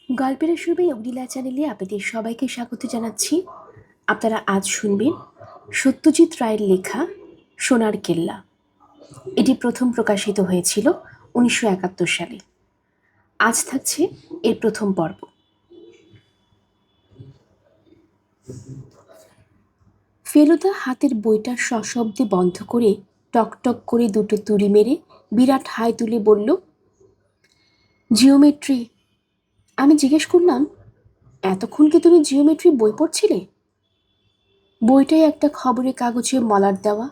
গল্পের শুরুতে অগ্নিলা চ্যানেলে আপনাদের সবাইকে স্বাগত জানাচ্ছি। আপনারা আজ শুনবেন সত্যজিৎ রায়ের লেখা সোনার কেল্লা। এটি প্রথম প্রকাশিত হয়েছিল 1971 সালে। আজ থাকছে এর প্রথম পর্ব। ফেলুদা হাতের বইটা সশব্দে বন্ধ করে টকটক করে দুটো তুড়ি মেরে বিরাট হাই তুলে বলল, জিওমেট্রি। আমি জিজ্ঞেস করলাম, এতক্ষণ কি তুমি জিওমেট্রি বই পড়ছিলে? বইটাই একটা খবরের কাগজে মলাট দেওয়া।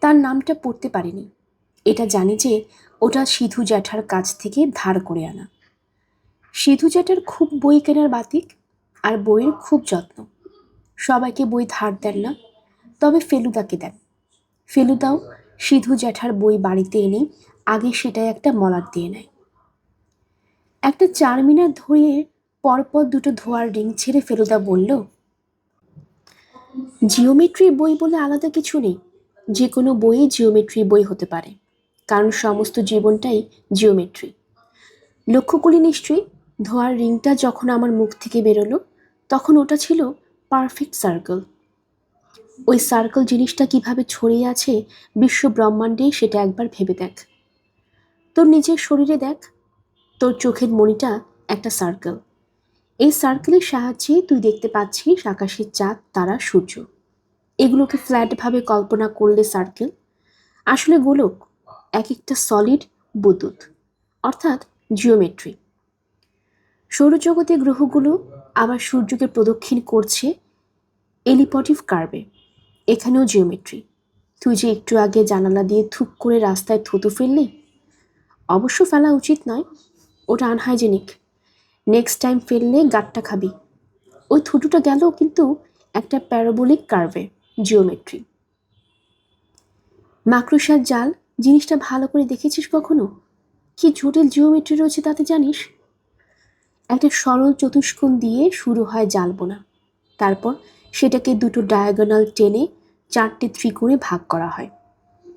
তার নামটা পড়তে পারিনি। এটা জানি যে ওটা সিধু জ্যাঠার কাছ থেকে ধার করে আনা। সিধু জ্যাঠার খুব বই কেনার বাতিক, আর বইয়ের খুব যত্ন। সবাইকে বই ধার দেন না, তবে ফেলুদাকে দেন। ফেলুদাও সিধু জ্যাঠার বই বাড়িতে এনে আগে সেটাই একটা মলাট দিয়ে নেয়। একটা 4 মিনিট ধরিয়ে পরপর দুটো ধোয়ার রিং ছেড়ে ফেলুদা বলল, জিওমেট্রি বই বলে আলাদা কিছু নেই। যে কোনো বইই জিওমেট্রি বই হতে পারে, কারণ সমস্ত জীবনটাই জিওমেট্রি। লক্ষ্য করি নিশ্চয়ই, ধোয়ার রিংটা যখন আমার মুখ থেকে বেরোলো তখন ওটা ছিল পারফেক্ট সার্কেল। ওই সার্কেল জিনিসটা কিভাবে ছড়িয়ে আছে বিশ্ব ব্রহ্মাণ্ডে সেটা একবার ভেবে দেখ। তোর নিজের শরীরে দেখ, তোর চোখের মণিটা একটা সার্কেল। এই সার্কেলের সাহায্যে তুই দেখতে পাচ্ছিস আকাশের চাঁদ, তারা, সূর্য। এগুলোকে ফ্ল্যাটভাবে কল্পনা করলে সার্কেল, আসলে গোলক, এক একটা সলিড বুদবুদ, অর্থাৎ জিওমেট্রি। সৌরজগতের গ্রহগুলো আবার সূর্যকে প্রদক্ষিণ করছে এলিপটিভ কার্ভে। এখানেও জিওমেট্রি। তুই যে একটু আগে জানালা দিয়ে থুক করে রাস্তায় থুতু ফেললি, অবশ্য ফেলা উচিত নয়, ওটা আনহাইজেনিক। নেক্সট টাইম ফেললে গাট্টা খাবি। ওই থুতুটা গেল কিন্তু একটা প্যারাবোলিক কার্ভে, জিওমেট্রি। মাকড়সার জাল জিনিসটা ভালো করে দেখেছিস কখনো? কি জটিল জিওমেট্রি রয়েছে তাতে জানিস? একটা সরল চতুষ্কোণ দিয়ে শুরু হয় জাল বোনা। তারপর সেটাকে দুটো ডায়াগোনাল টেনে 4টে ত্রিকোণে ভাগ করা হয়।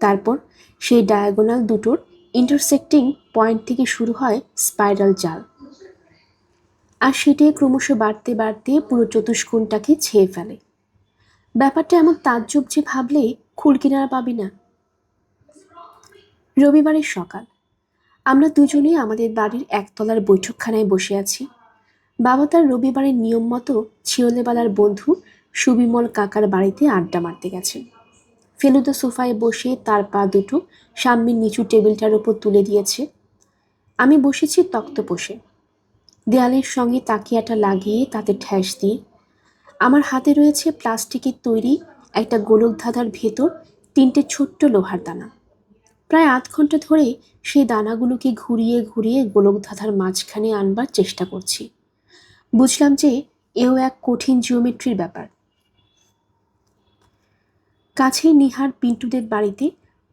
তারপর সেই ডায়াগোনাল দুটোর ইন্টারসেক্টিং পয়েন্ট থেকে শুরু হয় স্পাইরাল জাল। আর সেটাই ক্রমশ বাড়তে বাড়তে পুরো চতুষ্কোণটাকে ছেয়ে ফেলে। ব্যাপারটা এমন তাজ্জব যে ভাবলে কুলকিনারা পাবি না। রবিবারের সকাল। আমরা দুজনেই আমাদের বাড়ির একতলার বৈঠকখানায় বসে আছি। বাবা তার রবিবারের নিয়ম মতো ছিওলেবালার বন্ধু সুবিমল কাকার বাড়িতে আড্ডা মারতে গেছেন। ফেলুদা সোফায় বসে তার পা দুটো সামনের নিচু টেবিলটার ওপর তুলে দিয়েছে। আমি বসেছি তক্তপোষে, দেয়ালের সঙ্গে তাকিয়াটা লাগিয়ে তাতে ঠ্যাস দিয়ে। আমার হাতে রয়েছে প্লাস্টিকের তৈরি একটা গোলক ধাঁধার ভেতর 3টে ছোট্ট লোহার দানা। প্রায় আধ ঘন্টা ধরে সেই দানাগুলোকে ঘুরিয়ে ঘুরিয়ে গোলক ধাঁধার মাঝখানে আনবার চেষ্টা করছি। বুঝলাম যে এও এক কঠিন জিওমেট্রির ব্যাপার। কাছেই নিহার পিন্টুদের বাড়িতে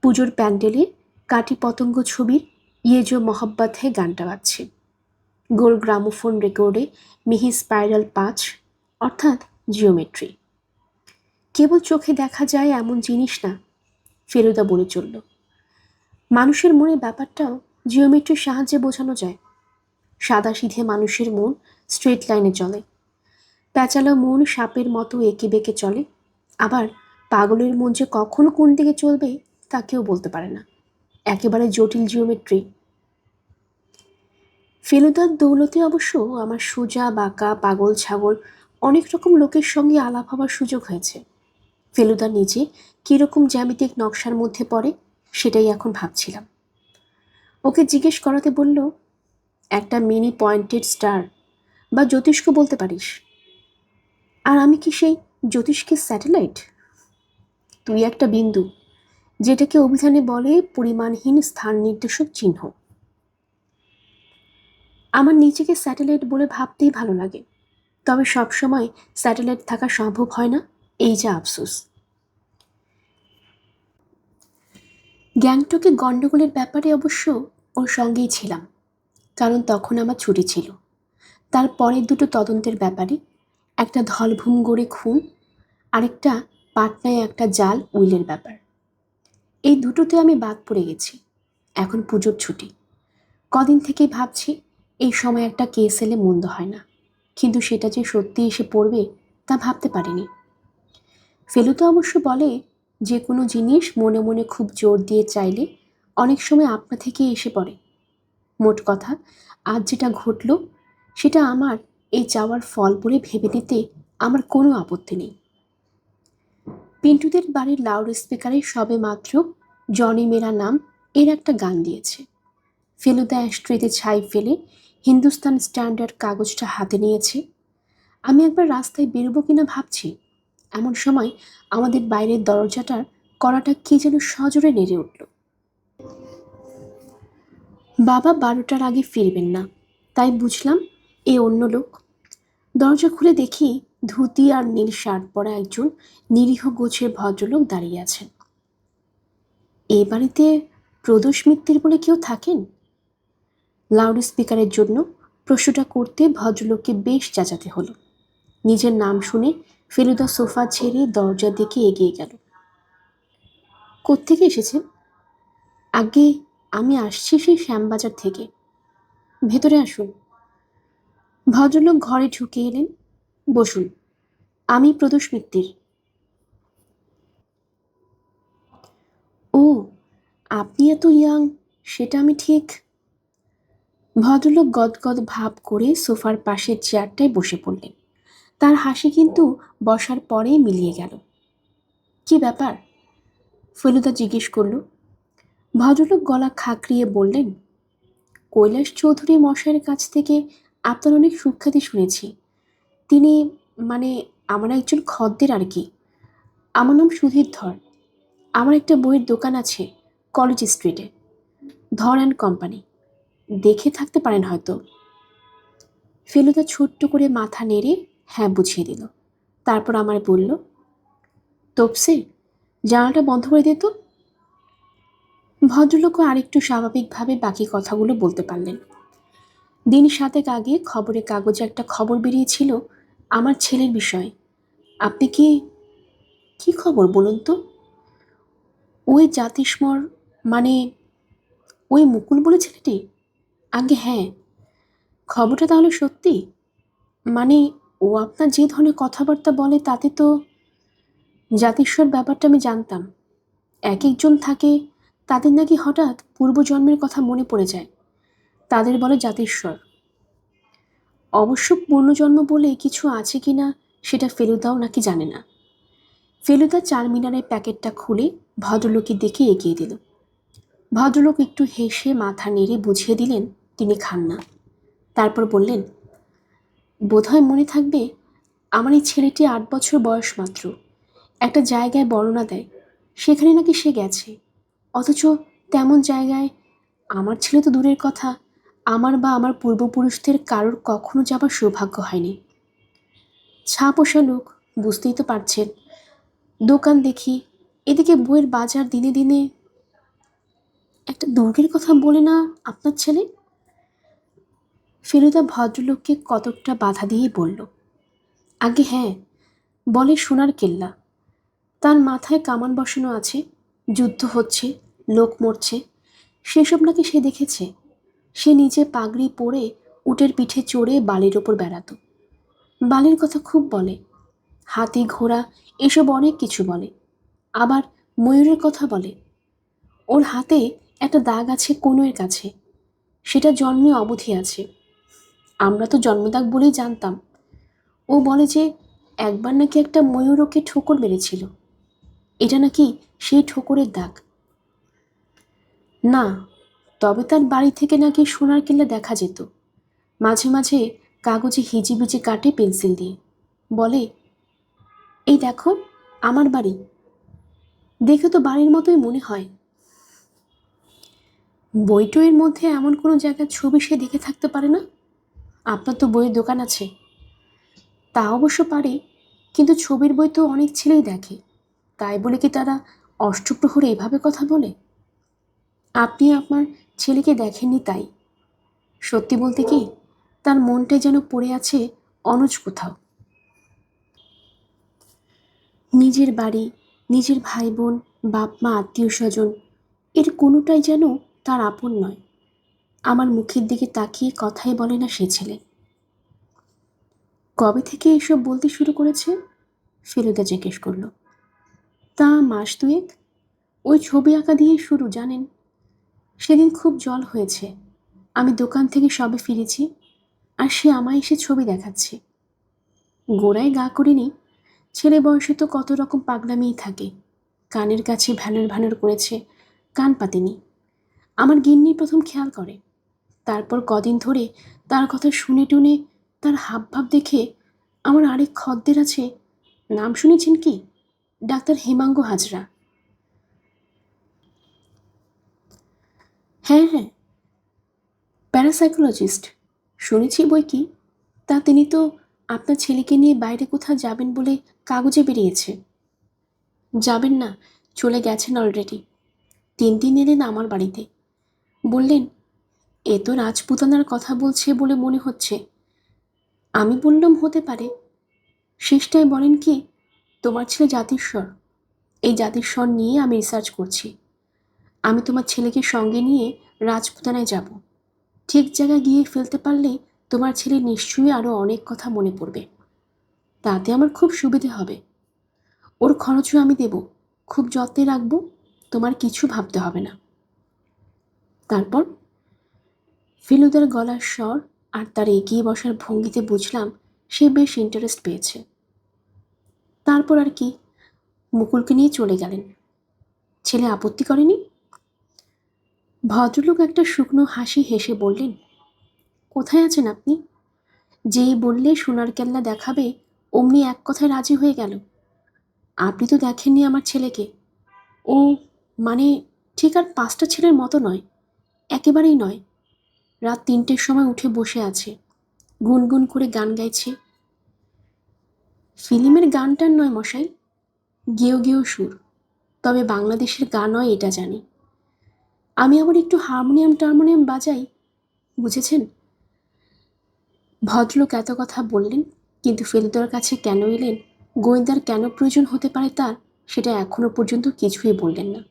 পুজোর প্যান্ডেলে কাটি পতঙ্গ ছবির ইয়ে জো মোহব্বত হে গানটা বাজছে। গোল গ্রামোফোন রেকর্ডে মিহি স্পাইরাল 5, অর্থাৎ জিওমেট্রি। কেবল চোখে দেখা যায় এমন জিনিস না, ফেলুদা বলে চলল। মানুষের মনে ব্যাপারটাও জিওমেট্রির সাহায্যে বোঝানো যায়। সাদাসিধে মানুষের মন স্ট্রেট লাইনে চলে, প্যাঁচালো মন সাপের মতো এঁকে বেঁকে চলে। আবার পাগলের মন যে কখন কোন দিকে চলবে তা কেউ বলতে পারে না। একেবারে জটিল জিওমেট্রি। ফেলুদার দৌলতে অবশ্য আমার সোজা বাঁকা পাগল ছাগল অনেক রকম লোকের সঙ্গে আলাপ হবার সুযোগ হয়েছে। ফেলুদা নিজে কীরকম জ্যামিতিক নকশার মধ্যে পড়ে সেটাই এখন ভাবছিলাম। ওকে জিজ্ঞেস করাতে বলল, একটা মিনি পয়েন্টেড স্টার বা জ্যোতিষ্ক বলতে পারিস। আর আমি কি সেই জ্যোতিষ্কের স্যাটেলাইট? তুই একটা বিন্দু, যেটাকে অভিধানে বলে পরিমাণহীন স্থান নির্দেশক চিহ্ন। আমার নিজেকে স্যাটেলাইট বলে ভাবতেই ভালো লাগে, তবে সবসময় স্যাটেলাইট থাকা সম্ভব হয় না, এই যা আফসোস। গ্যাংটকে গণ্ডগোলের ব্যাপারে অবশ্য ওর সঙ্গেই ছিলাম, কারণ তখন আমার ছুটি ছিল। তার পরের দুটো তদন্তের ব্যাপারে, একটা ধলভূম গড়ে খুন, আরেকটা পাটনায় একটা জাল উইলের ব্যাপার। এই দুটোতে আমি বাদ পড়ে গেছি। এখন পুজোর ছুটি। কদিন থেকেই ভাবছি এই সময় একটা কেস এলে মন্দ হয় না, কিন্তু সেটা যে সত্যি এসে পড়বে তা ভাবতে পারিনি। ফেলুদা অবশ্য বলে, যে কোনো জিনিস মনে মনে খুব জোর দিয়ে চাইলে অনেক সময় আপনা থেকেই এসে পড়ে। মোট কথা, আজ যেটা ঘটল সেটা আমার এই চাওয়ার ফল বলে ভেবে নিতে আমার কোনো আপত্তি নেই। পিন্টুদের বাড়ির লাউড স্পিকারে সবে মাত্র জনি মেরা নাম এর একটা গান দিয়েছে। ফেলুদা অ্যাশট্রেতে ছাই ফেলে হিন্দুস্তান স্ট্যান্ডার্ড কাগজটা হাতে নিয়েছে। আমি একবার রাস্তায় বেরোবো কিনা ভাবছি, এমন সময় আমাদের বাইরের দরজাটার কড়াটা কি যেন সজোরে নেড়ে উঠল। বাবা 12টার আগে ফিরবেন না, তাই বুঝলাম এ অন্য লোক। দরজা খুলে দেখি ধুতি আর নীল শার্ট পরা একজন নিরীহ গোছের ভদ্রলোক দাঁড়িয়ে আছেন। এ বাড়িতে প্রদোষ মিত্তির বলে কেউ থাকেন? লাউড স্পিকারের জন্য প্রশ্নটা করতে ভদ্রলোককে বেশ যাচাতে হলো। নিজের নাম শুনে ফেলুদা সোফা ছেড়ে দরজার দিকে এগিয়ে গেল। কোত্থেকে এসেছেন? আগে আমি আসছি সেই শ্যামবাজার থেকে। ভেতরে আসুন। ভদ্রলোক ঘরে ঢুকে এলেন। বসুন, আমি প্রদোষ মিত্তির। ও, আপনি এত ইয়াং, সেটা আমি ঠিক। ভদ্রলোক গদগদ ভাব করে সোফার পাশের চেয়ারটায় বসে পড়লেন। তার হাসি কিন্তু বসার পরেই মিলিয়ে গেল। কি ব্যাপার? ফেলুদা জিজ্ঞেস করল। ভদ্রলোক গলা খাঁকরিয়ে বললেন, কৈলাস চৌধুরী মশাইয়ের কাছ থেকে আপনার অনেক সুখ্যাতি শুনেছি। তিনি, মানে, আমার একজন খদ্দের আর কি। আমার নাম সুধীর ধর। আমার একটা বইয়ের দোকান আছে কলেজ স্ট্রিটে, ধর অ্যান্ড কোম্পানি। দেখে থাকতে পারেন হয়তো। ফেলুদা ছোট্ট করে মাথা নেড়ে হ্যাঁ বুঝিয়ে দিল। তারপর আমায় বলল, তোপসে, জানালাটা বন্ধ করে দে তো। ভদ্রলোকও আরেকটু স্বাভাবিকভাবে বাকি কথাগুলো বলতে পারলেন। দিন 7 আগে খবরের কাগজে একটা খবর বেরিয়েছিল আমার ছেলের বিষয়ে। আপনি কি? কি খবর বলুন তো? ওই জাতিস্মর, মানে ওই মুকুল বলে ছেলেটি? আগে হ্যাঁ। খবরটা তাহলে সত্যি? মানে ও আপনার যে ধরনের কথাবার্তা বলে তাতে তো। জাতিস্বর ব্যাপারটা আমি জানতাম। এক একজন থাকে, তাদের নাকি হঠাৎ পূর্বজন্মের কথা মনে পড়ে যায়, তাদের বলে জাতিস্বর। অবশ্য পূর্ণজন্ম বলে কিছু আছে কিনা সেটা ফেলুদাও নাকি জানে না। ফেলুদা চারমিনারের প্যাকেটটা খুলে ভদ্রলোকের দিকে এগিয়ে দিল। ভদ্রলোক একটু হেসে মাথা নেড়ে বুঝিয়ে দিলেন তিনি খান না। তারপর বললেন, বোধহয় মনে থাকবে, আমার এই ছেলেটি 8 বছর বয়স মাত্র। একটা জায়গায় বর্ণনা দেয়, সেখানে নাকি সে গেছে। অথচ তেমন জায়গায় আমার ছেলে তো দূরের কথা, আমার বা আমার পূর্বপুরুষদের কারোর কখনো যাবার সৌভাগ্য হয়নি। ছাপোষা লোক, বুঝতেই তো পারছেন। দোকান দেখি, এদিকে বইয়ের বাজার দিনে দিনে। একটা দুর্গের কথা বলে না আপনার ছেলে? ফেলুদা ভদ্রলোককে কতকটা বাধা দিয়েই বলল, আগে হ্যাঁ, বলে সোনার কেল্লা। তার মাথায় কামান বসানো আছে, যুদ্ধ হচ্ছে, লোক মরছে, সেসব নাকি সে দেখেছে। সে নিজে পাগড়ি পরে উটের পিঠে চড়ে বালির ওপর বেড়াতো। বালির কথা খুব বলে, হাতি ঘোড়া এসব অনেক কিছু বলে। আবার ময়ূরের কথা বলে। ওর হাতে একটা দাগ আছে কনুয়ের কাছে, সেটা জন্মে অবধি আছে। আমরা তো জন্মদাগ বলেই জানতাম। ও বলে যে একবার নাকি একটা ময়ূর ওকে ঠোকর মেরেছিল, এটা নাকি সেই ঠোকরের দাগ। না, তবে তার বাড়ি থেকে নাকি সোনার কেল্লা দেখা যেত। মাঝে মাঝে কাগজে হিজিবিজি কাটে পেন্সিল দিয়ে, বলে, এই দেখো আমার বাড়ি, দেখে তো বাড়ির মতোই মনে হয়। বইটইয়ের মধ্যে এমন কোনো জায়গার ছবি সে দেখে থাকতে পারে না? আপনার তো বইয়ের দোকান আছে। তা অবশ্য পারে, কিন্তু ছবির বই তো অনেক ছেলেই দেখে, তাই বলে কি তারা অষ্টপ্রহরে এভাবে কথা বলে? আপনি আপনার ছেলেকে দেখেননি তাই। সত্যি বলতে কি, তার মনটাই যেন পড়ে আছে অনুজ কোথাও। নিজের বাড়ি, নিজের ভাই বোন, বাপ মা, আত্মীয় স্বজন, এর কোনোটাই যেন তার আপন নয়। আমার মুখের দিকে তাকিয়ে কথাই বলে না সে ছেলে। কবে থেকে এসব বলতে শুরু করেছে? ফেলুদা জিজ্ঞেস করলো। তা মাস দুয়েক। ওই ছবি আঁকা দিয়ে শুরু, জানেন। সেদিন খুব জল হয়েছে, আমি দোকান থেকে সবে ফিরেছি, আর সে আমায় এসে ছবি দেখাচ্ছে। গোড়ায় গা করিনি, ছেলে বয়সে তো কত রকম পাগলামিই থাকে। কানের কাছে ভ্যানর ভ্যানর করেছে, কান পাতেনি। আমার গিন্নি প্রথম খেয়াল করে, তারপর কদিন ধরে তার কথা শুনে টুনে, তার হাবভাব দেখে আমার আরেক খদ্দের আছে, নাম শুনেছেন কি? ডাক্তার হেমাঙ্গ হাজরা। হ্যাঁ হ্যাঁ, প্যারাসাইকোলজিস্ট। শুনেছি বই কি। তা তিনি তো আপনার ছেলেকে নিয়ে বাইরে কোথাও যাবেন বলে কাগজে বেরিয়েছে। যাবেন না, চলে গেছেন অলরেডি। 3 দিন এলেন আমার বাড়িতে। বললেন, এ তো রাজপুতানার কথা বলছে বলে মনে হচ্ছে। আমি বললাম হতে পারে। শেষটায় বলেন কি, তোমার ছেলে জাতিস্বর, এই জাতিস্বর নিয়ে আমি রিসার্চ করছি। আমি তোমার ছেলেকে সঙ্গে নিয়ে রাজপুতানায় যাব। ঠিক জায়গায় গিয়ে ফেলতে পারলে তোমার ছেলে নিশ্চয়ই আরও অনেক কথা মনে পড়বে। তাতে আমার খুব সুবিধে হবে। ওর খরচও আমি দেব, খুব যত্নে রাখবো, তোমার কিছু ভাবতে হবে না। তারপর ফেলুদার গলার স্বর আর তার এগিয়ে বসার ভঙ্গিতে বুঝলাম সে বেশ ইন্টারেস্ট পেয়েছে। তারপর আর কি, মুকুলকে নিয়ে চলে গেলেন। ছেলে আপত্তি করেনি? ভদ্রলোক একটা শুকনো হাসি হেসে বললেন, কোথায় আছেন আপনি? যেই বললে সোনার কেল্লা দেখাবে, অমনি এক কথায় রাজি হয়ে গেল। আপনি তো দেখেননি আমার ছেলেকে। ও, মানে, ঠিক আর 5টা ছেলের মতো নয়, একেবারেই নয়। রাত 3টের সময় উঠে বসে আছে, গুনগুন করে গান গাইছে। ফিল্মের গানটার নয় মশাই, গেও গেও সুর। তবে বাংলাদেশের গান নয় এটা জানি। আমি আবার একটু হারমোনিয়াম টারমোনিয়াম বাজাই, বুঝেছেন। ভদ্রলোক এত কথা বললেন, কিন্তু ফেলুদার কাছে কেন এলেন, গোয়েন্দার কেন প্রয়োজন হতে পারে তার, সেটা এখনো পর্যন্ত কিছুই বললেন না।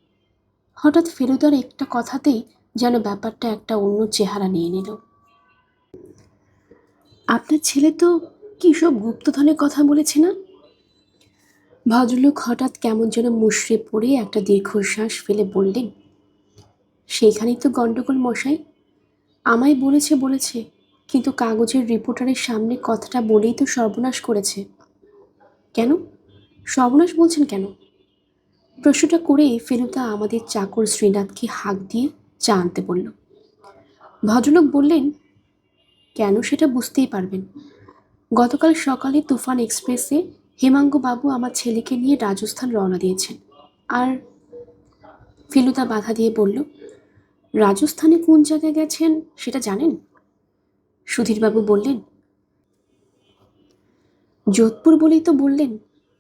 হঠাৎ ফেলুদার একটা কথাতেই যেন ব্যাপারটা একটা অন্য চেহারা নিয়ে নিল। আপনার ছেলে তো কী সব গুপ্তধনের কথা বলেছে না? ভদ্রলোক হঠাৎ কেমন যেন মুষড়ে পড়ে একটা দীর্ঘশ্বাস ফেলে বললেন, সেইখানেই তো গণ্ডগোল মশাই। আমায় বলেছে বলেছে, কিন্তু কাগজের রিপোর্টারের সামনে কথাটা বলেই তো সর্বনাশ করেছে। কেন সর্বনাশ বলছেন কেন? প্রশ্নটা করেই ফেলুদা আমাদের চাকর শ্রীনাথকে হাঁক দিয়ে চা আনতে বলল। ভদ্রলোক বললেন, কেন সেটা বুঝতেই পারবেন। গতকাল সকালে তুফান এক্সপ্রেসে হেমাঙ্গবাবু আমার ছেলেকে নিয়ে রাজস্থান রওনা দিয়েছেন। আর ফেলুদা বাধা দিয়ে বলল, রাজস্থানে কোন জায়গায় গেছেন সেটা জানেন? সুধীরবাবু বললেন, যোধপুর বলেই তো বললেন।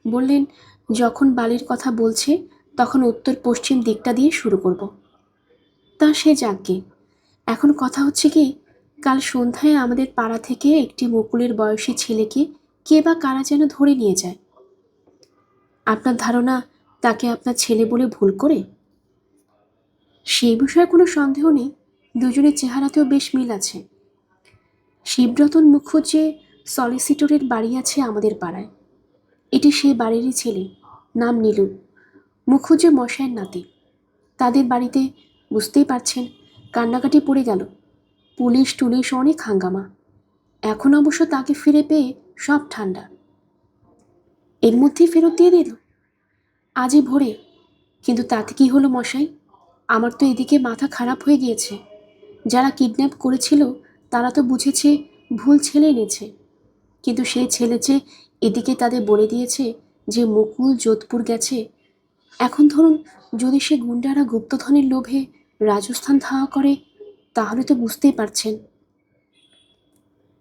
বললেন, যখন বালির কথা বলছে তখন উত্তর পশ্চিম দিকটা দিয়ে শুরু করব। তা সে যাকগে, এখন কথা হচ্ছে কি, কাল সন্ধ্যায় আমাদের পাড়া থেকে একটি মুকুলের বয়সী ছেলেকে কে বা কারা যেন ধরে নিয়ে যায়। আপনার ধারণা তাকে আপনার ছেলে বলে ভুল করে? সেই বিষয়ে কোনো সন্দেহ নেই, দুজনের চেহারাতেও বেশ মিল আছে। শিবরতন মুখুজ্জে সলিসিটরের বাড়ি আছে আমাদের পাড়ায়। এটি সেই বাড়িরই ছেলে, নাম নীলু, মুখুজ্জে মশায়ের নাতি। তাদের বাড়িতে বুঝতেই পারছেন, কান্নাকাটি পড়ে গেল। পুলিশ টুলিশ অনেক হাঙ্গামা। এখন অবশ্য তাকে ফিরে পেয়ে সব ঠান্ডা। এর মধ্যেই ফেরত দিয়ে দিল আজই ভোরে। কিন্তু তাতে কি হলো মশাই, আমার তো এদিকে মাথা খারাপ হয়ে গিয়েছে। যারা কিডন্যাপ করেছিল তারা তো বুঝেছে ভুল ছেলে এনেছে, কিন্তু সেই ছেলে যে এদিকে তাদের বলে দিয়েছে যে মুকুল যোধপুর গেছে। এখন ধরুন, যদি সে গুন্ডারা গুপ্তধনের লোভে রাজস্থান ধাওয়া করে, তাহলে তো বুঝতেই পারছেন।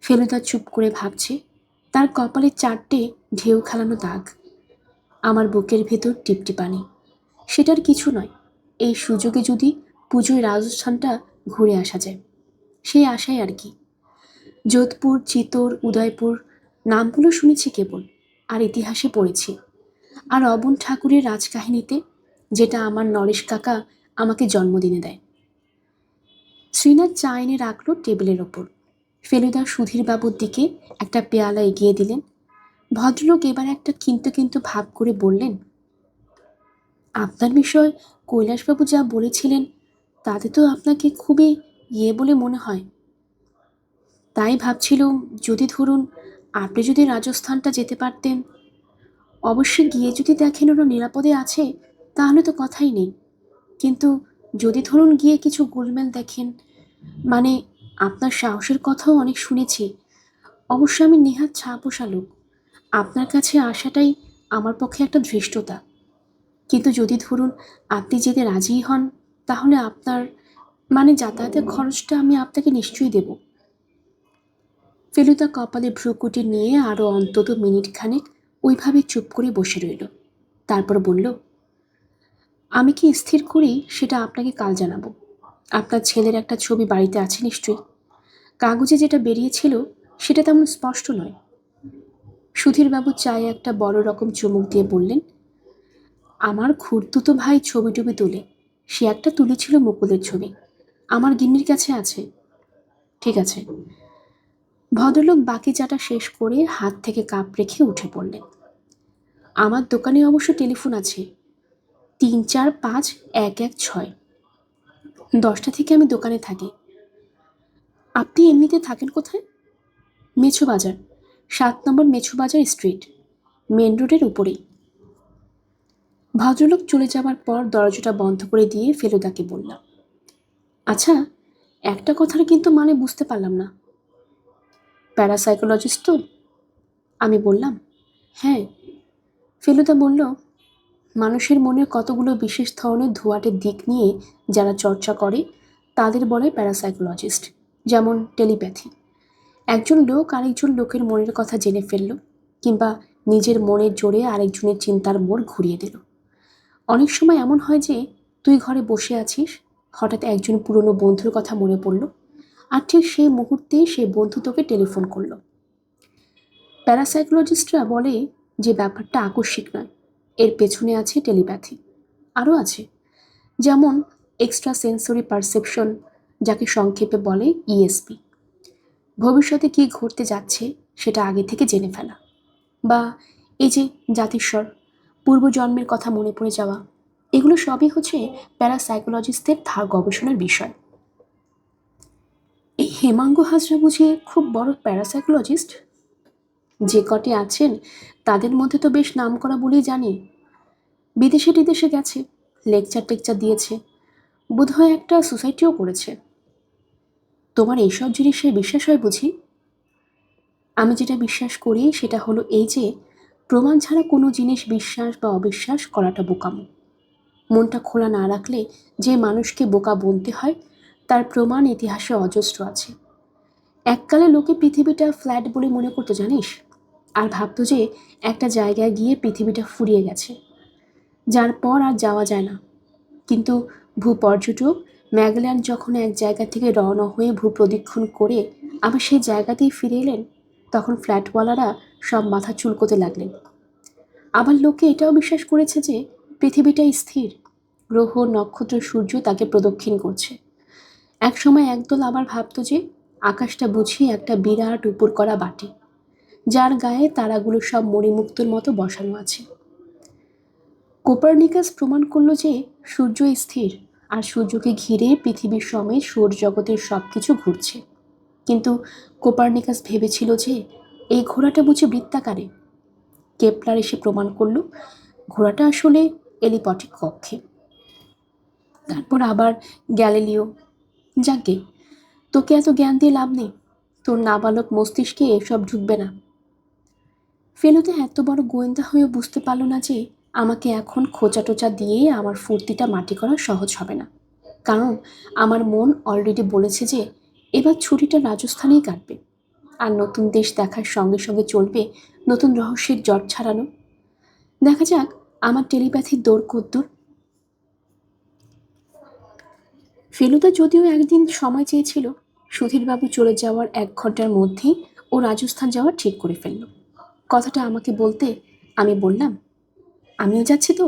ফেলুদা চুপ করে ভাবছে, তার কপালে 4টে ঢেউ খেলানো দাগ। আমার বুকের ভেতর টিপটিপানি। সেটার কিছু নয়, এই সুযোগে যদি পুজোয় রাজস্থানটা ঘুরে আসা যায়, সেই আশায় আর কি। যোধপুর, চিতোর, উদয়পুর নামগুলো শুনেছি কেবল, আর ইতিহাসে পড়েছি, আর অবন ঠাকুরের রাজকাহিনীতে, যেটা আমার নরেশ কাকা আমাকে জন্মদিনে দেয়। শ্রীনাথ চা এনে রাখল টেবিলের ওপর। ফেলুদা সুধীর বাবুর দিকে একটা পেয়ালা এগিয়ে দিলেন। ভদ্রলোক এবার একটা কিন্তু কিন্তু ভাব করে বললেন, আপনার বিষয় কৈলাসবাবু যা বলেছিলেন তাতে তো আপনাকে খুবই বলে মনে হয়। তাই ভাবছিলুম, যদি ধরুন আপনি যদি রাজস্থানটা যেতে পারতেন, অবশ্যই গিয়ে যদি দেখেন ওরা নিরাপদে আছে তাহলে তো কথাই নেই। কিন্তু যদি ধরুন গিয়ে কিছু গোলমেল দেখেন, মানে আপনার সাহসের কথাও অনেক শুনেছি। অবশ্য আমি নেহাত ছাপোষা লোক, আপনার কাছে আসাটাই আমার পক্ষে একটা ধৃষ্টতা। কিন্তু যদি ধরুন আপনি যেতে রাজিই হন, তাহলে আপনার যাতায়াতের খরচটা আমি আপনাকে নিশ্চয়ই দেব। ফেলুদা কপালে ভ্রুকুটি নিয়ে আরও অন্তত মিনিট খানেক ওইভাবে চুপ করে বসে রইল। তারপর বলল, আমি কি স্থির করি সেটা আপনাকে কাল জানাবো। আপনার ছেলের একটা ছবি বাড়িতে আছে নিশ্চয়ই। কাগজে যেটা বেরিয়েছিল সেটা তেমন স্পষ্ট নয়। সুধীরবাবু চায়ে একটা বড় রকম চুমুক দিয়ে বললেন, আমার খুড়তুতো ভাই ছবি টবি তোলে, সে একটা তুলেছিল মুকুলের ছবি, আমার গিন্নির কাছে আছে। ঠিক আছে। ভদ্রলোক বাকি চাটা শেষ করে হাত থেকে কাপ রেখে উঠে পড়লেন। আমার দোকানে অবশ্য টেলিফোন আছে, 345-116। 10টা থেকে আমি দোকানে থাকি। আপনি এমনিতে থাকেন কোথায়? মেছো বাজার, 7 নম্বর মেছো বাজার স্ট্রিট, মেন রোডের উপরেই। ভদ্রলোক চলে যাবার পর দরজাটা বন্ধ করে দিয়ে ফেলুদাকে বললাম, আচ্ছা, একটা কথার কিন্তু বুঝতে পারলাম না। প্যারাসাইকোলজিস্ট তো? আমি বললাম, হ্যাঁ। ফেলুদা বলল, মানুষের মনের কতগুলো বিশেষ ধরনের ধোঁয়াটের দিক নিয়ে যারা চর্চা করে তাদের বলে প্যারাসাইকোলজিস্ট। যেমন টেলিপ্যাথি, একজন লোক আরেকজন লোকের মনের কথা জেনে ফেলল, কিংবা নিজের মনের জোরে আরেকজনের চিন্তার মোড় ঘুরিয়ে দিল। অনেক সময় এমন হয় যে তুই ঘরে বসে আছিস, হঠাৎ একজন পুরনো বন্ধুর কথা মনে পড়ল, আর ঠিক সেই মুহূর্তেই সে বন্ধু তোকে টেলিফোন করলো। প্যারাসাইকোলজিস্টরা বলে যে ব্যাপারটা আকস্মিক নয়, এর পেছনে আছে টেলিপ্যাথি। আরও আছে, যেমন এক্সট্রা সেন্সরি পারসেপশন, যাকে সংক্ষেপে বলে ইএসপি। ভবিষ্যতে কী ঘটতে যাচ্ছে সেটা আগে থেকে জেনে ফেলা। বা এই যে জাতিস্বর, পূর্বজন্মের কথা মনে পড়ে যাওয়া, এগুলো সবই হচ্ছে প্যারাসাইকোলজিস্টদের গবেষণার বিষয়। এই হেমাঙ্গ হাজরা বুঝি খুব বড় প্যারাসাইকোলজিস্ট? যে কটি আছেন তাদের মধ্যে তো বেশ নাম করা বলেই জানি। বিদেশে টিদেশে গেছে, লেকচার টেকচার দিয়েছে, বোধহয় একটা সোসাইটিও করেছে। তোমার এইসব জিনিসে বিশ্বাস হয় বুঝি? আমি যেটা বিশ্বাস করি সেটা হলো এই যে, প্রমাণ ছাড়া কোনো জিনিস বিশ্বাস বা অবিশ্বাস করাটা বোকামো। মনটা খোলা না রাখলে যে মানুষকে বোকা বলতে হয় তার প্রমাণ ইতিহাসে অজস্র আছে। এককালে লোকে পৃথিবীটা ফ্ল্যাট বলে মনে করতো জানিস, আর ভাবতো যে একটা জায়গায় গিয়ে পৃথিবীটা ফুরিয়ে গেছে, যার পর আর যাওয়া যায় না। কিন্তু ভূপর্যটক ম্যাগেলান যখন এক জায়গা থেকে রওনা হয়ে ভূপ্রদক্ষিণ করে আবার সেই জায়গাতেই ফিরে এলেন, তখন ফ্ল্যাটওয়ালারা সব মাথা চুলকোতে লাগলেন। আবার লোকে এটাও বিশ্বাস করেছে যে পৃথিবীটাই স্থির, গ্রহ নক্ষত্র সূর্য তাকে প্রদক্ষিণ করছে। একসময় একদল আবার ভাবত যে আকাশটা বুঝি একটা বিরাট উপর করা বাটি, যার গায়ে তারাগুলো সব মণিমুক্তোর মতো বসানো আছে। কোপারনিকাস প্রমাণ করলো যে সূর্য স্থির, আর সূর্যকে ঘিরে পৃথিবীর সমেত সৌরজগতের সব কিছু ঘুরছে। কিন্তু কোপারনিকাস ভেবেছিল যে এই ঘোড়াটা বুঝি বৃত্তাকারে। কেপলার এসে প্রমাণ করল ঘোড়াটা আসলে এলিপটিক কক্ষে। তারপর আবার গ্যালিলিও। যাকে, তোকে এত জ্ঞান দিয়ে লাভ নেই, তোর নাবালক মস্তিষ্কে এসব ঢুকবে না। ফেলুদা এত বড় গোয়েন্দা হয়েও বুঝতে পারল না যে আমাকে এখন খোঁচা টোচা দিয়ে আমার ফুর্তিটা মাটি করা সহজ হবে না। কারণ আমার মন অলরেডি বলেছে যে এবার ছুটিটা রাজস্থানেই কাটবে, আর নতুন দেশ দেখার সঙ্গে সঙ্গে চলবে নতুন রহস্যের জট ছাড়ানো। দেখা যাক আমার টেলিপ্যাথির দৌড় কদ্দূর। ফেলুদা যদিও একদিন সময় চেয়েছিল, সুধীরবাবু চলে যাওয়ার 1 ঘন্টার মধ্যেই ও রাজস্থান যাওয়ার ঠিক করে ফেলল। কথাটা আমাকে বলতে আমি বললাম, আমিও যাচ্ছি তো।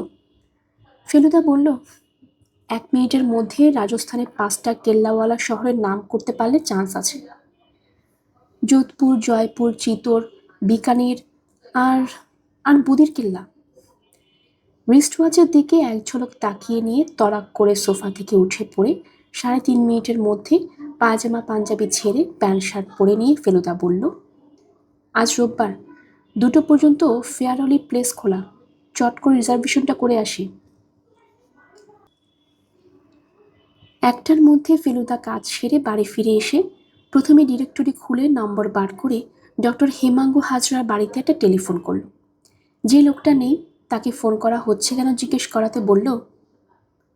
ফেলুদা বলল, 1 মিনিটের মধ্যে রাজস্থানের 5টা কেল্লাওয়ালা শহরের নাম করতে পারলে চান্স আছে। যোধপুর, জয়পুর, চিতোর, বিকানির আর আর বুদির কিল্লা। রিস্টওয়াচের দিকে এক ঝলক তাকিয়ে নিয়ে তড়াক করে সোফা থেকে উঠে পড়ে 3.5 মিনিটের মধ্যে পায়জামা পাঞ্জাবি ছেড়ে প্যান্ট শার্ট পরে নিয়ে ফেলুদা বলল, আজ রোববার, 2টো পর্যন্ত ফেয়ারলি প্লেস খোলা, চট করে রিজার্ভেশনটা করে আসি। 1টার মধ্যে ফেলুদা কাজ সেরে বাড়ি ফিরে এসে প্রথমে ডিরেক্টরি খুলে নম্বর বার করে ডক্টর হেমাঙ্গু হাজরার বাড়িতে একটা টেলিফোন করল। যে লোকটা নেই তাকে ফোন করা হচ্ছে কেন জিজ্ঞেস করাতে বলল,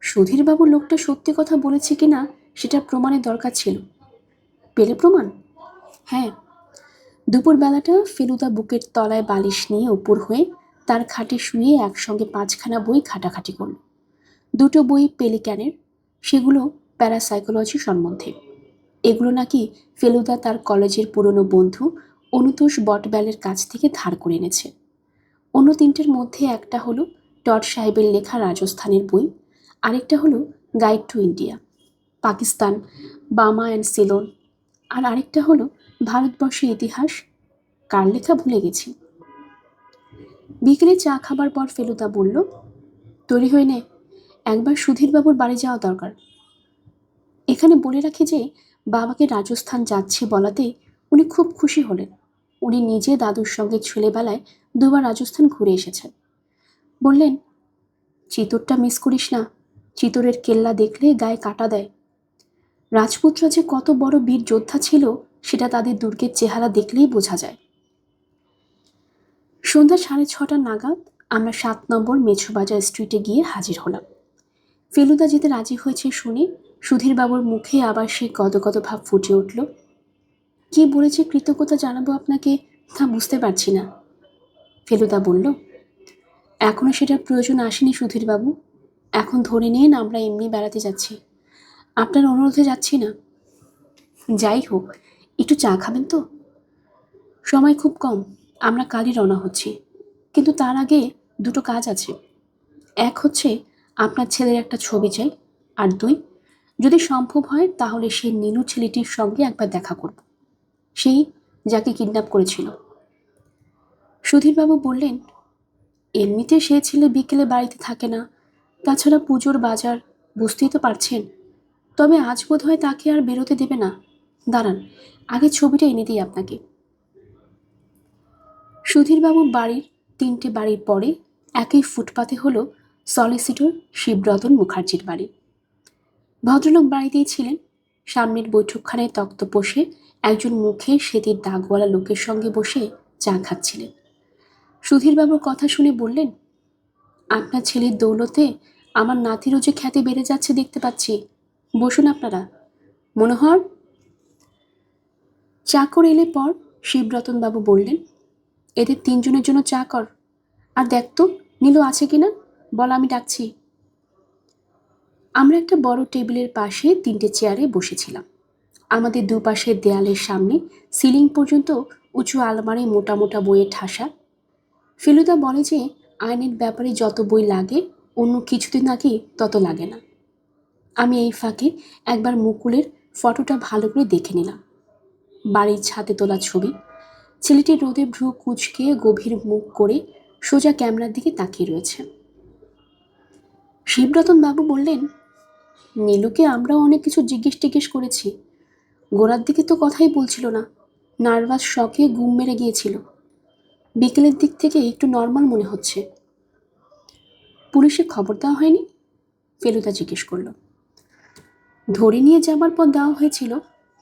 সুধীরবাবু লোকটা সত্যি কথা বলেছে কিনা সেটা প্রমাণের দরকার ছিল। পেলে প্রমাণ? হ্যাঁ। দুপুরবেলাটা ফেলুদা বুকের তলায় বালিশ নিয়ে উপর হয়ে তার খাটে শুয়ে একসঙ্গে 5খানা বই ঘাটাঘাটি করল। 2টো বই পেলিক্যানের, সেগুলো প্যারাসাইকোলজি সম্বন্ধে। এগুলো নাকি ফেলুদা তার কলেজের পুরনো বন্ধু অনুতোষ বটব্যালের কাছ থেকে ধার করে এনেছে। অন্য 3টের মধ্যে একটা হলো টড সাহেবের লেখা রাজস্থানের বই, আরেকটা হলো guide to India, Pakistan, Burma and Ceylon, আর আরেকটা হলো ভারতবর্ষের ইতিহাস, কার লেখা ভুলে গেছি। বিকেলে চা খাবার পর ফেলুদা বলল, তৈরি হয়ে নে, একবার সুধীরবাবুর বাড়ি যাওয়া দরকার। এখানে বলে রাখি যে বাবাকে রাজস্থান যাচ্ছে বলাতে উনি খুব খুশি হলেন। উনি নিজে দাদুর সঙ্গে ছেলেবেলায় 2বার রাজস্থান ঘুরে এসেছেন। বললেন, চিতোরটা মিস করিস না, চিতোরের কেল্লা দেখলে গায়ে কাটা দেয়। রাজপুতরা যে কত বড় বীর যোদ্ধা ছিল সেটা তাদের দুর্গের চেহারা দেখলেই বোঝা যায়। সন্ধ্যা 6:30 নাগাদ আমরা 7 নম্বর মেছোবাজার স্ট্রিটে গিয়ে হাজির হলাম। ফেলুদা যেতে রাজি হয়েছে শুনে সুধীরবাবুর মুখে আবার সেই গদগদ ভাব ফুটে উঠল। কি বলেছে কৃতজ্ঞতা জানাবো আপনাকে তা বুঝতে পারছি না। ফেলুদা বলল, এখনো সেটার প্রয়োজন আসেনি সুধীরবাবু, এখন ধরে নিন আমরা এমনি বেড়াতে যাচ্ছি, আপনার অনুরোধে যাচ্ছি না। যাই হোক, একটু চা খাবেন তো? সময় খুব কম, আমরা কালই রওনা হচ্ছি, কিন্তু তার আগে 2টো কাজ আছে। এক হচ্ছে আপনার ছেলের একটা ছবি চাই, আর 2, যদি সম্ভব হয় তাহলে সেই নীলু ছেলেটির সঙ্গে একবার দেখা করব, সেই যাকে কিডন্যাপ করেছিল। সুধীরবাবু বললেন, এমনিতে সে ছেলে বিকেলে বাড়িতে থাকে না, তাছাড়া পুজোর বাজার, বুঝতেই তো পারছেন। তবে আজ বোধ হয় তাকে আর বেরোতে দেবে না। দাঁড়ান, আগে ছবিটা এনে দিই আপনাকে। সুধীরবাবুর বাড়ির 3টে বাড়ির পরে একই ফুটপাতে হলো সলিসিটর শিবরতন মুখার্জির বাড়ি। ভদ্রলোক বাড়িতেই ছিলেন। সামনের বৈঠকখানায় তক্তপোষে একজন মুখে শ্বেতের দাগওয়ালা লোকের সঙ্গে বসে চা খাচ্ছিলেন। সুধীরবাবুর কথা শুনে বললেন, আপনার ছেলের দৌলতে আমার নাতিরও যে খ্যাতি বেড়ে যাচ্ছে দেখতে পাচ্ছি, বসুন আপনারা। মনোহর। চাকর এলে পর শিবরতনবাবু বললেন, এদের 3জনের জন্য চা কর, আর দেখ তো নীলু আছে কিনা, বল আমি ডাকছি। আমরা একটা বড় টেবিলের পাশে 3টে চেয়ারে বসেছিলাম। আমাদের দুপাশের দেয়ালের সামনে সিলিং পর্যন্ত উঁচু আলমারি মোটা মোটা বইয়ের ঠাসা। ফেলুদা বলে যে আইনের ব্যাপারে যত বই লাগে অন্য কিছুতে নাকি তত লাগে না। আমি এই ফাঁকে একবার মুকুলের ফটোটা ভালো করে দেখে নিলাম। বাড়ির ছাদে তোলা ছবি। ছেলেটি রোদে ভ্রু কুঁচকে গভীর মুখ করে সোজা ক্যামেরার দিকে তাকিয়ে রয়েছে। শিবরতন বাবু বললেন, নীলুকে আমরাও অনেক কিছু জিজ্ঞেস করেছি, গোড়ার দিকে তো কথাই বলছিল না, নার্ভাস শকে ঘুম মেরে গিয়েছিল। বিকেলের দিক থেকে একটু নর্মাল মনে হচ্ছে। পুলিশে খবর দেওয়া হয়নি? ফেলুদা জিজ্ঞেস করল। ধরে নিয়ে যাবার পর দেওয়া হয়েছিল,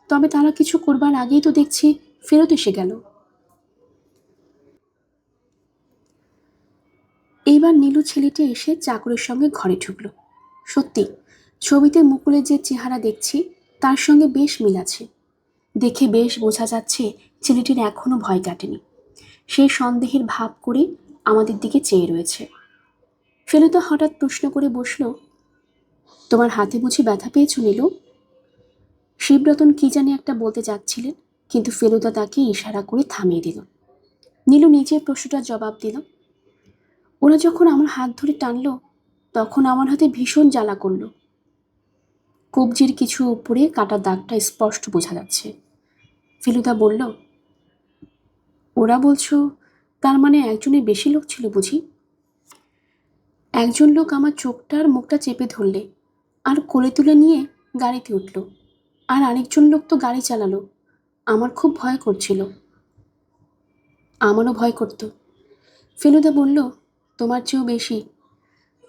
তবে তারা কিছু করবার আগেই তো দেখছি ফেরত এসে গেল। এইবার নীলু ছেলেটি এসে চাকরের সঙ্গে ঘরে ঢুকল। সত্যি ছবিতে মুকুলের যে চেহারা দেখছি তার সঙ্গে বেশ মিল আছে। দেখে বেশ বোঝা যাচ্ছে ছেলেটির এখনো ভয় কাটেনি। সেই সন্দেহের ভাব করে আমাদের দিকে চেয়ে রয়েছে। ফেলুদা হঠাৎ প্রশ্ন করে বসল, তোমার হাতে বুঝি ব্যথা পেয়েছ নীলু? শিবরতন কি জানি একটা বলতে যাচ্ছিলেন, কিন্তু ফেলুদা তাকে ইশারা করে থামিয়ে দিল। নীলু নিজের প্রশ্নটার জবাব দিল, ওরা যখন আমার হাত ধরে টানলো তখন আমার হাতে ভীষণ জ্বালা করলো, কবজির কিছু উপরে কাটা দাগটা স্পষ্ট বোঝা যাচ্ছে। ফেলুদা বলল, ওরা বলছো তার মানে একজনের বেশি লোক ছিল বুঝি? একজন লোক আমার চোখটা আর মুখটা চেপে ধরলে আর কোলে তুলে নিয়ে গাড়িতে উঠল, আর আরেকজন লোক তো গাড়ি চালালো। আমার খুব ভয় করছিল। আমারও ভয় করত। ফেলুদা বলল, তোমার চেয়েও বেশি।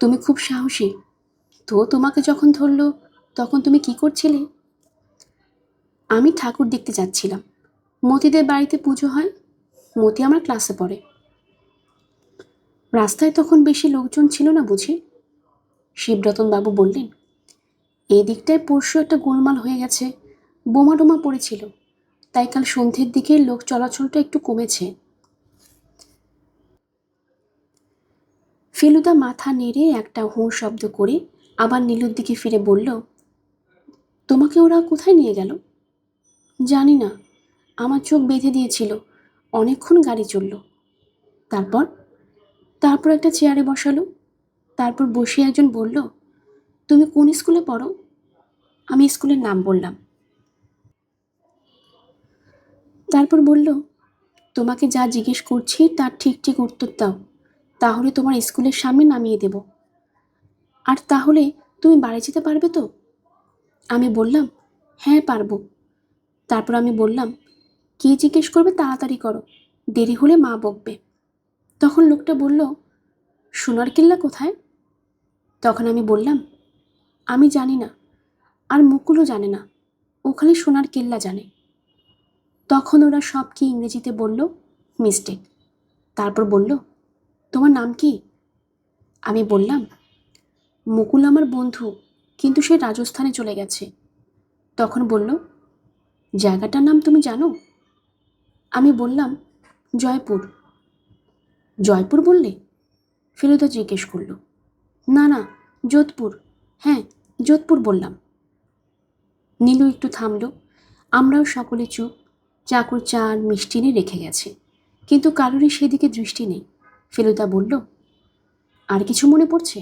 তুমি খুব সাহসী। তো তোমাকে যখন ধরলো তখন তুমি কি করছিলে? আমি ঠাকুর দেখতে যাচ্ছিলাম। মতিদের বাড়িতে পুজো হয়। মতি আমার ক্লাসে পড়ে। রাস্তায় তখন বেশি লোকজন ছিল না বুঝি? শিবরতন বাবু বললেন, এই দিকটায় পরশু একটা গোলমাল হয়ে গেছে। বোমা টোমা পড়েছিল, তাই কাল সন্ধ্যের দিকে লোক চলাচলটা একটু কমেছে। ফেলুদা মাথা নেড়ে একটা হুঁ শব্দ করে আবার নীলুর দিকে ফিরে বলল, তোমাকে ওরা কোথায় নিয়ে গেল? জানি না, আমার চোখ বেঁধে দিয়েছিল। অনেকক্ষণ গাড়ি চলল। তারপর তারপর একটা চেয়ারে বসালো। তারপর বসে একজন বলল, তুমি কোন স্কুলে পড়ো? আমি স্কুলের নাম বললাম। তারপর বলল, তোমাকে যা জিজ্ঞেস করছি তার ঠিক ঠিক উত্তর দাও, তাহলে তোমার স্কুলের সামনে নামিয়ে দেব। আর তাহলে তুমি বাড়ি যেতে পারবে তো? আমি বললাম, হ্যাঁ পারবো। তারপর আমি বললাম, কি জিজ্ঞেস করবে তাড়াতাড়ি করো, দেরি হলে মা বকবে। তখন লোকটা বলল, সোনার কেল্লা কোথায়? তখন আমি বললাম, আমি জানি না, আর মুকুলও জানে না, ও খালি সোনার কেল্লা জানে। তখন ওরা সব কি ইংরেজিতে বলল, মিস্টেক। তারপর বলল, তোমার নাম কি? আমি বললাম, মুকুল আমার বন্ধু, কিন্তু সে রাজস্থানে চলে গেছে। তখন বলল, জায়গাটার নাম তুমি জানো? আমি বললাম, জয়পুর। জয়পুর বললে? ফেলুদা জিজ্ঞেস করল। না না, যোধপুর। হ্যাঁ, যোধপুর বললাম। নীলু একটু থামল। আমরাও সকলে চুপ। চাকর চা আর মিষ্টি এনে রেখে গেছে, কিন্তু কারোরই সেদিকে দৃষ্টি নেই। ফেলুদা বলল, আর কিছু মনে পড়ছে?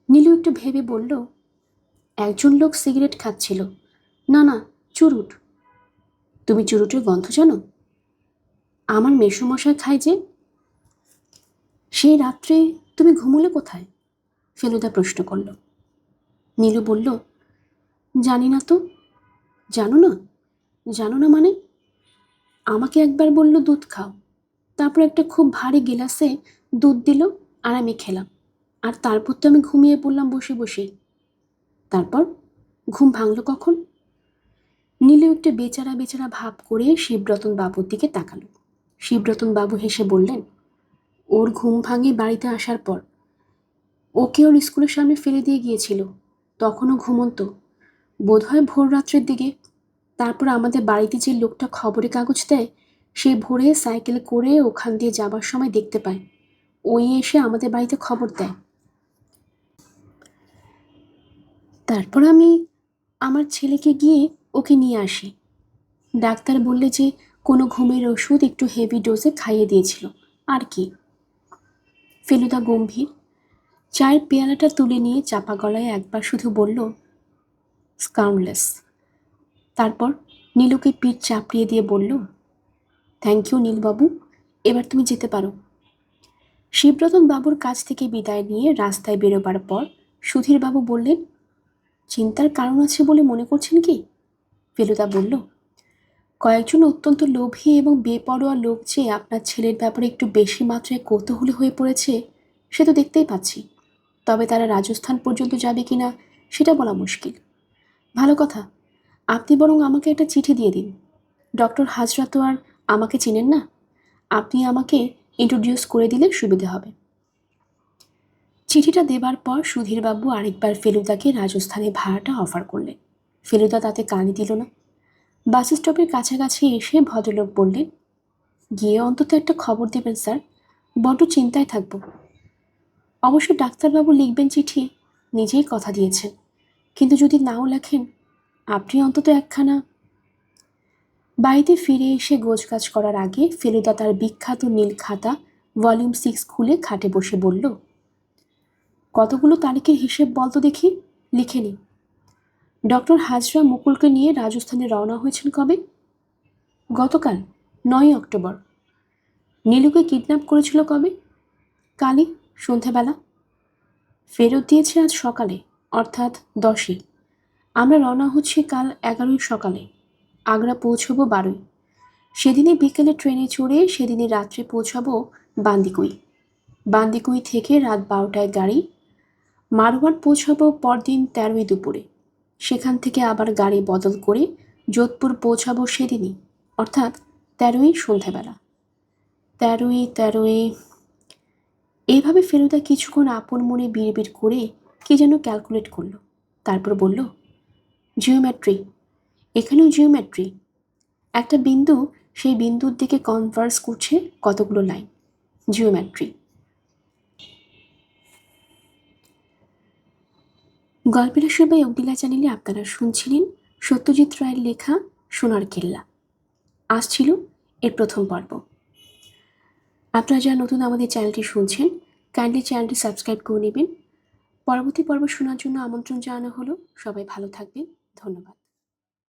নীলু একটু ভেবে বলল, একজন লোক সিগারেট খাচ্ছিল। না না, চুরুট। তুমি চুরুটের গন্ধ জানো? আমার মেসোমশাই খায় যে। সেই রাত্রে তুমি ঘুমোলে কোথায়? ফেলুদা প্রশ্ন করল। নীলু বলল, জানি না তো। জানো না? জানো না মানে? আমাকে একবার বলল দুধ খাও, তারপর একটা খুব ভারী গেলাসে দুধ দিল, আর আমি খেলাম। আর তারপর তো আমি ঘুমিয়ে পড়লাম বসে বসে। তারপর ঘুম ভাঙলো কখন? নীলু একটু বেচারা বেচারা ভাব করে শিবরতন বাবুর দিকে তাকালো। শিবরতন বাবু হেসে বললেন, ওর ঘুম ভাঙে বাড়িতে আসার পর। ওকে ওর স্কুলের সামনে ফেলে দিয়ে গিয়েছিল, তখনও ঘুমন্ত, বোধহয় ভোর রাত্রের দিকে। তারপর আমাদের বাড়িতে যে লোকটা খবরের কাগজ দেয়, সে ভোরে সাইকেল করে ওখান দিয়ে যাবার সময় দেখতে পায়। ওই এসে আমাদের বাড়িতে খবর দেয়। তারপর আমি আমার ছেলেকে গিয়ে ওকে নিয়ে আসি। ডাক্তার বললে যে কোনো ঘুমের ওষুধ একটু হেভি ডোজে খাইয়ে দিয়েছিল, আর কি। ফেলুদা গম্ভীর। চায়ের পেয়ালাটা তুলে নিয়ে চাপা গলায় একবার শুধু বলল, স্কাউন্ডলেস। তারপর নীলুকে পিঠ চাপড়িয়ে দিয়ে বলল, থ্যাংক ইউ নীলবাবু, এবার তুমি যেতে পারো। শিবরতন বাবুর কাছ থেকে বিদায় নিয়ে রাস্তায় বেরোবার পর সুধীরবাবু বললেন, চিন্তার কারণ আছে বলে মনে করছেন কি? ফেলুদা বলল, কয়েকজন অত্যন্ত লোভী এবং বেপরোয়া লোক যে আপনার ছেলের ব্যাপারে একটু বেশি মাত্রায় কৌতূহলী হয়ে পড়েছে, সে তো দেখতেই পাচ্ছি। তবে তারা রাজস্থান পর্যন্ত যাবে কিনা সেটা বলা মুশকিল। ভালো কথা, আপনি বরং আমাকে একটা চিঠি দিয়ে দিন। ডক্টর হাজরা তো আর আমাকে চেনেন না, আপনি আমাকে ইন্ট্রোডিউস করে দিলে সুবিধে হবে। চিঠিটা দেবার পর সুধীরবাবু আরেকবার ফেলুদাকে রাজস্থানে ভাড়াটা অফার করলেন। ফেলুদা তাতে কানই দিল না। বাস স্টপের কাছাকাছি এসে ভদ্রলোক বললেন, গিয়ে অন্তত একটা খবর দেবেন স্যার, বড্ড চিন্তায় থাকব। অবশ্য ডাক্তারবাবু লিখবেন চিঠি, নিজেই কথা দিয়েছেন, কিন্তু যদি নাও লেখেন, আপনি অন্তত একখানা। বাড়িতে ফিরে এসে গোছগাছ করার আগে ফেলুদা তার বিখ্যাত নীল খাতা ভলিউম 6 খুলে খাটে বসে বলল, কতগুলো তারিখের হিসেব বলতো দেখি, লিখে নি। ডক্টর হাজরা মুকুলকে নিয়ে রাজস্থানে রওনা হয়েছেন কবে? গতকাল 9 অক্টোবর। নীলুকে কিডন্যাপ করেছিল কবে? কালই, সন্ধ্যাবেলা। ফেরত দিয়েছে আজ সকালে, অর্থাৎ 10-ই। আমরা রওনা হচ্ছি কাল 11-ই সকালে। আগ্রা পৌঁছবো 12-ই। সেদিনই বিকেলে ট্রেনে চড়ে সেদিনই রাত্রে পৌঁছাবো বান্দিকুই। বান্দিকুই থেকে রাত 12টায় গাড়ি। মারওয়ার পৌঁছাবো পরদিন 13-ই দুপুরে। সেখান থেকে আবার গাড়ি বদল করে যোধপুর পৌঁছাবো সেদিনই, অর্থাৎ 13-ই সন্ধ্যাবেলা। 13-ই। এইভাবে ফেলুদা কিছুক্ষণ আপন মনে বিড়বিড় করে কি যেন ক্যালকুলেট করলো। তারপর বলল, জিওমেট্রি, এখানেও জিওমেট্রি। একটা বিন্দু, সেই বিন্দুর দিকে কনভার্স করছে কতগুলো লাইন। জিওমেট্রি। গল্পের সবাই অগ্নিলা চ্যানেলে আপনারা শুনছিলেন সত্যজিৎ রায়ের লেখা সোনার কেল্লা। আজ ছিল এর প্রথম পর্ব। আপনারা যারা নতুন আমাদের চ্যানেলটি শুনছেন, কাইন্ডলি চ্যানেলটি সাবস্ক্রাইব করে নেবেন। পরবর্তী পর্ব শোনার জন্য আমন্ত্রণ জানানো হলো। সবাই ভালো থাকবেন। ধন্যবাদ।